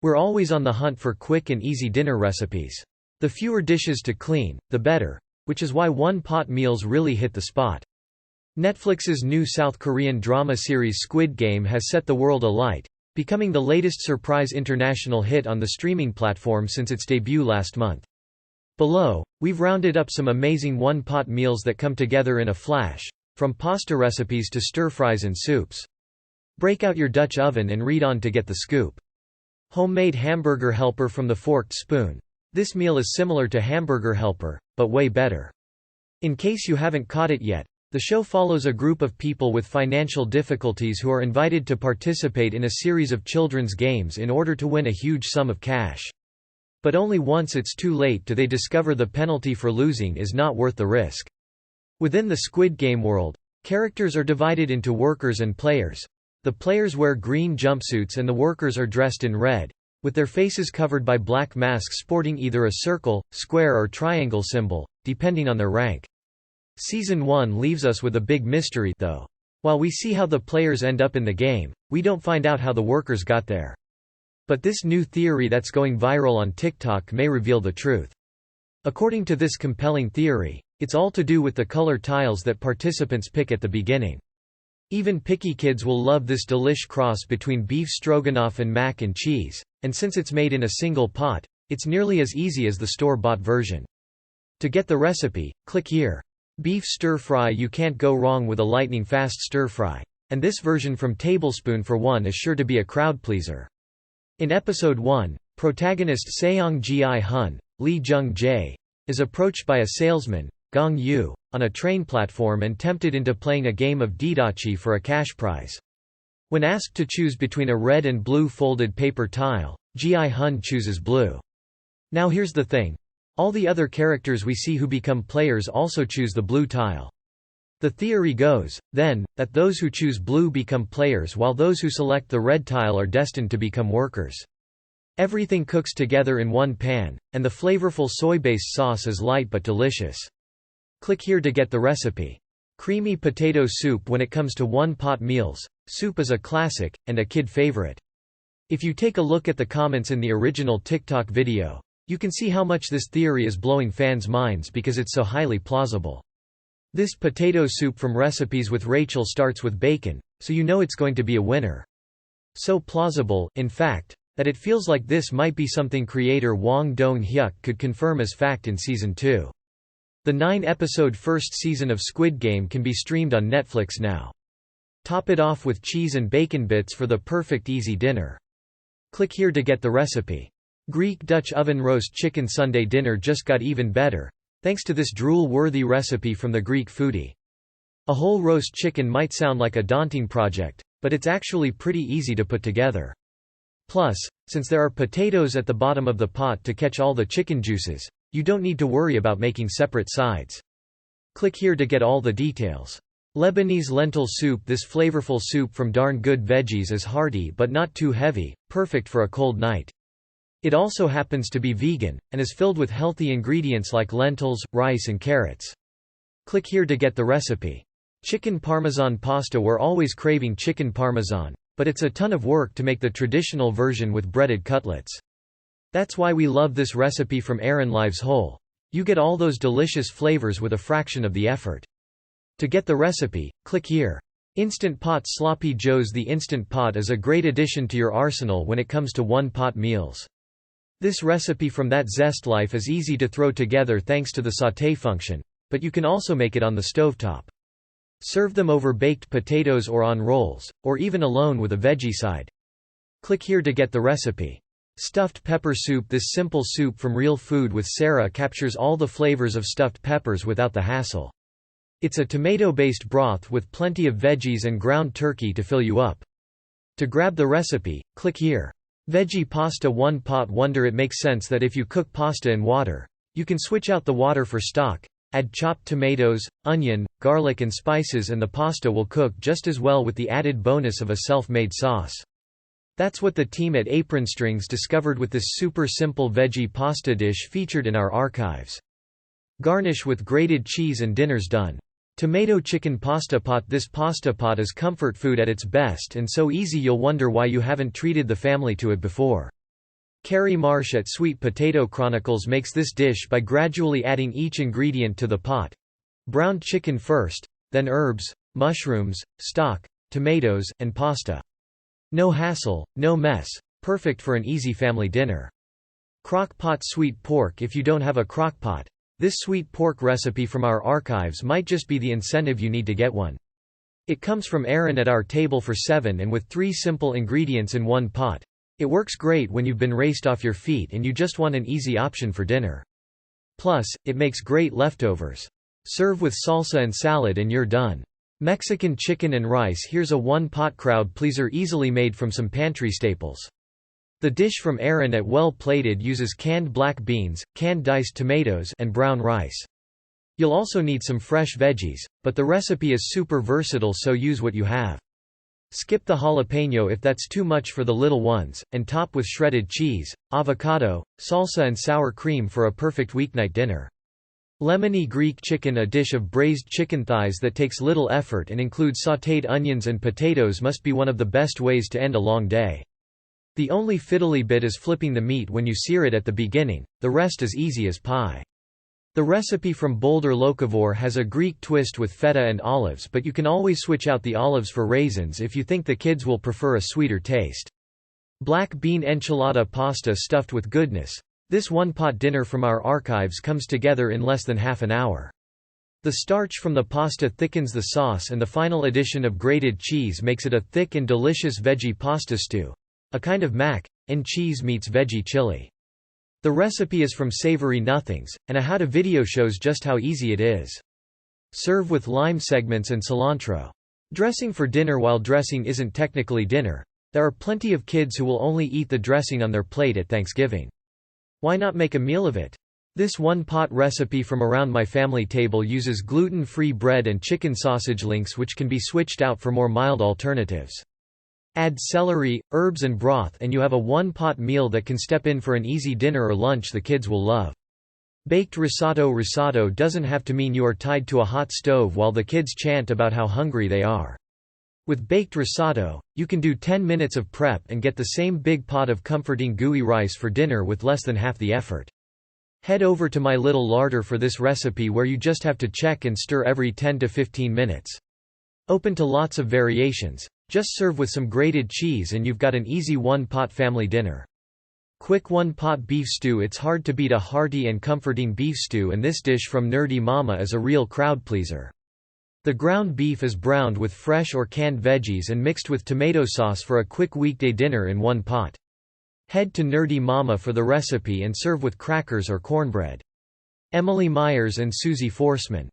We're always on the hunt for quick and easy dinner recipes. The fewer dishes to clean, the better, which is why one-pot meals really hit the spot. Netflix's new South Korean drama series Squid Game has set the world alight, becoming the latest surprise international hit on the streaming platform since its debut last month. Below, we've rounded up some amazing one-pot meals that come together in a flash, from pasta recipes to stir-fries and soups. Break out your Dutch oven and read on to get the scoop. Homemade Hamburger Helper from the forked spoon. This meal is similar to Hamburger Helper, but way better. In case you haven't caught it yet, the show follows a group of people with financial difficulties who are invited to participate in a series of children's games in order to win a huge sum of cash. But only once it's too late do they discover the penalty for losing is not worth the risk. Within the Squid Game world, characters are divided into workers and players. The players wear green jumpsuits and the workers are dressed in red, with their faces covered by black masks sporting either a circle, square or triangle symbol, depending on their rank. Season 1 leaves us with a big mystery, though. While we see how the players end up in the game, we don't find out how the workers got there. But this new theory that's going viral on TikTok may reveal the truth. According to this compelling theory, it's all to do with the color tiles that participants pick at the beginning. Even picky kids will love this delish cross between beef stroganoff and mac and cheese, and since it's made in a single pot, it's nearly as easy as the store-bought version. To get the recipe, click here. Beef stir-fry. You can't go wrong with a lightning-fast stir-fry. And this version from Tablespoon for One is sure to be a crowd-pleaser. In Episode 1, protagonist Seong Gi-hun, Lee Jung-jae, is approached by a salesman, Gong Yu, on a train platform and tempted into playing a game of didachi for a cash prize. When asked to choose between a red and blue folded paper tile, Gi-hun chooses blue. Now here's the thing. All the other characters we see who become players also choose the blue tile. The theory goes, then, that those who choose blue become players while those who select the red tile are destined to become workers. Everything cooks together in one pan, and the flavorful soy-based sauce is light but delicious. Click here to get the recipe. Creamy potato soup. When it comes to one-pot meals, soup is a classic, and a kid favorite. If you take a look at the comments in the original TikTok video, you can see how much this theory is blowing fans' minds because it's so highly plausible. This potato soup from Recipes with Rachel starts with bacon, so you know it's going to be a winner. So plausible, in fact, that it feels like this might be something creator Hwang Dong-hyeok could confirm as fact in Season 2. The 9-episode first season of Squid Game can be streamed on Netflix now. Top it off with cheese and bacon bits for the perfect easy dinner. Click here to get the recipe. Greek Dutch oven roast chicken Sunday dinner just got even better, thanks to this drool-worthy recipe from the Greek foodie. A whole roast chicken might sound like a daunting project, but it's actually pretty easy to put together. Plus, since there are potatoes at the bottom of the pot to catch all the chicken juices, you don't need to worry about making separate sides. Click here to get all the details. Lebanese lentil soup. This flavorful soup from Darn Good Veggies is hearty but not too heavy, perfect for a cold night. It also happens to be vegan, and is filled with healthy ingredients like lentils, rice and carrots. Click here to get the recipe. Chicken Parmesan pasta. We're always craving chicken Parmesan, but it's a ton of work to make the traditional version with breaded cutlets. That's why we love this recipe from Aaron Lives Whole. You get all those delicious flavors with a fraction of the effort. To get the recipe, click here. Instant Pot. Sloppy Joe's. The Instant Pot is a great addition to your arsenal when it comes to one-pot meals. This recipe from That Zest Life is easy to throw together thanks to the sauté function, but you can also make it on the stovetop. Serve them over baked potatoes or on rolls, or even alone with a veggie side. Click here to get the recipe. Stuffed pepper soup. This simple soup from Real Food with Sarah captures all the flavors of stuffed peppers without the hassle. It's a tomato-based broth with plenty of veggies and ground turkey to fill you up. To grab the recipe, click here. Veggie pasta. One pot wonder. It makes sense that if you cook pasta in water, you can switch out the water for stock, add chopped tomatoes, onion, garlic and spices, and the pasta will cook just as well with the added bonus of a self-made sauce. That's what the team at Apron Strings discovered with this super simple veggie pasta dish featured in our archives. Garnish with grated cheese and dinner's done. Tomato chicken pasta pot. This pasta pot is comfort food at its best and so easy you'll wonder why you haven't treated the family to it before. Carrie Marsh at Sweet Potato Chronicles makes this dish by gradually adding each ingredient to the pot. Browned chicken first, then herbs, mushrooms, stock, tomatoes, and pasta. No hassle, no mess, perfect for an easy family dinner. Crock-Pot sweet pork. If you don't have a crock-pot, this sweet pork recipe from our archives might just be the incentive you need to get one. It comes from Aaron at Our Table for 7 and with 3 simple ingredients in one pot. It works great when you've been raced off your feet and you just want an easy option for dinner. Plus, it makes great leftovers. Serve with salsa and salad and you're done. Mexican chicken and rice. Here's a one-pot crowd pleaser easily made from some pantry staples. The dish from Aaron at Well Plated uses canned black beans, canned diced tomatoes, and brown rice. You'll also need some fresh veggies, but the recipe is super versatile, so use what you have. Skip the jalapeno if that's too much for the little ones, and top with shredded cheese, avocado, salsa and sour cream for a perfect weeknight dinner. Lemony Greek chicken. A dish of braised chicken thighs that takes little effort and includes sautéed onions and potatoes must be one of the best ways to end a long day. The only fiddly bit is flipping the meat when you sear it at the beginning, the rest is easy as pie. The recipe from Boulder Locavore has a Greek twist with feta and olives, but you can always switch out the olives for raisins if you think the kids will prefer a sweeter taste. Black bean enchilada pasta stuffed with goodness. This one-pot dinner from our archives comes together in less than half an hour. The starch from the pasta thickens the sauce and the final addition of grated cheese makes it a thick and delicious veggie pasta stew. A kind of mac and cheese meets veggie chili. The recipe is from Savory Nothings, and a how-to video shows just how easy it is. Serve with lime segments and cilantro. Dressing for dinner. While dressing isn't technically dinner, there are plenty of kids who will only eat the dressing on their plate at Thanksgiving. Why not make a meal of it? This one-pot recipe from Around My Family Table uses gluten-free bread and chicken sausage links, which can be switched out for more mild alternatives. Add celery, herbs and broth and you have a one-pot meal that can step in for an easy dinner or lunch the kids will love. Baked risotto. Risotto doesn't have to mean you are tied to a hot stove while the kids chant about how hungry they are. With baked risotto, you can do 10 minutes of prep and get the same big pot of comforting gooey rice for dinner with less than half the effort. Head over to My Little Larder for this recipe, where you just have to check and stir every 10 to 15 minutes. Open to lots of variations. Just serve with some grated cheese and you've got an easy one-pot family dinner. Quick one-pot beef stew. It's hard to beat a hearty and comforting beef stew, and this dish from Nerdy Mama is a real crowd pleaser. The ground beef is browned with fresh or canned veggies and mixed with tomato sauce for a quick weekday dinner in one pot. Head to Nerdy Mama for the recipe and serve with crackers or cornbread. Emily Myers and Susie Forsman.